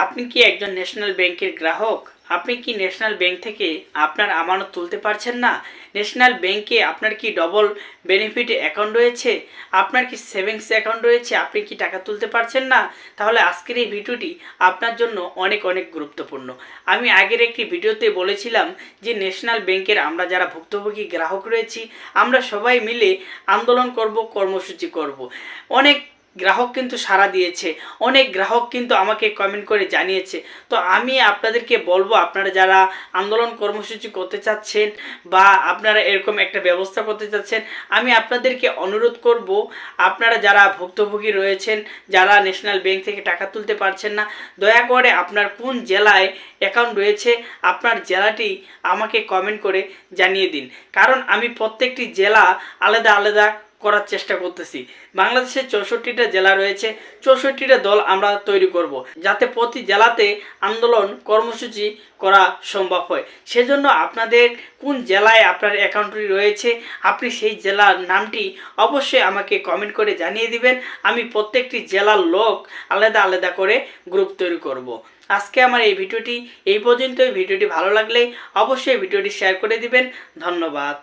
আপনি কি একজন ন্যাশনাল ব্যাংকের গ্রাহক? আপনি কি ন্যাশনাল ব্যাংক থেকে আপনার আমানত তুলতে পারছেন না? ন্যাশনাল ব্যাংকে আপনার কি ডবল বেনিফিট অ্যাকাউন্ট রয়েছে? আপনার কি সেভিংস অ্যাকাউন্ট রয়েছে? আপনি কি টাকা তুলতে পারছেন না? তাহলে আজকের এই ভিডিওটি আপনার জন্য অনেক অনেক গুরুত্বপূর্ণ। আমি আগের একটি ভিডিওতে বলেছিলাম যে ন্যাশনাল ব্যাংকের আমরা যারা ভুক্তভোগী গ্রাহক রয়েছি, আমরা সবাই মিলে আন্দোলন করব, কর্মসূচি করব। অনেক গ্রাহক কিন্তু সাড়া দিয়েছে, অনেক গ্রাহক কিন্তু আমাকে কমেন্ট করে জানিয়েছে। তো আমি আপনাদেরকে বলবো, আপনারা যারা আন্দোলন কর্মসূচি করতে চাচ্ছেন বা আপনারা এরকম একটা ব্যবস্থা করতে চাচ্ছেন, আমি আপনাদেরকে অনুরোধ করব, আপনারা যারা ভুক্তভোগী রয়েছেন, যারা ন্যাশনাল ব্যাংক থেকে টাকা তুলতে পারছেন না, দয়া করে আপনার কোন জেলায় অ্যাকাউন্ট রয়েছে আপনার জেলাটি আমাকে কমেন্ট করে জানিয়ে দিন। কারণ আমি প্রত্যেকটি জেলা আলাদা আলাদা করার চেষ্টা করতেছি। বাংলাদেশে 64টা জেলা রয়েছে, 64টা দল আমরা তৈরি করব, যাতে প্রতি জেলাতে আন্দোলন কর্মসূচি করা সম্ভব হয়। সেজন্য আপনাদের কোন জেলায় আপনার অ্যাকাউন্টটি রয়েছে, আপনি সেই জেলার নামটি অবশ্যই আমাকে কমেন্ট করে জানিয়ে দিবেন। আমি প্রত্যেকটি জেলার লোক আলাদা আলাদা করে গ্রুপ তৈরি করব। আজকে আমার এই ভিডিওটি এই পর্যন্তই। ভিডিওটি ভালো লাগলে অবশ্যই ভিডিওটি শেয়ার করে দিবেন। ধন্যবাদ।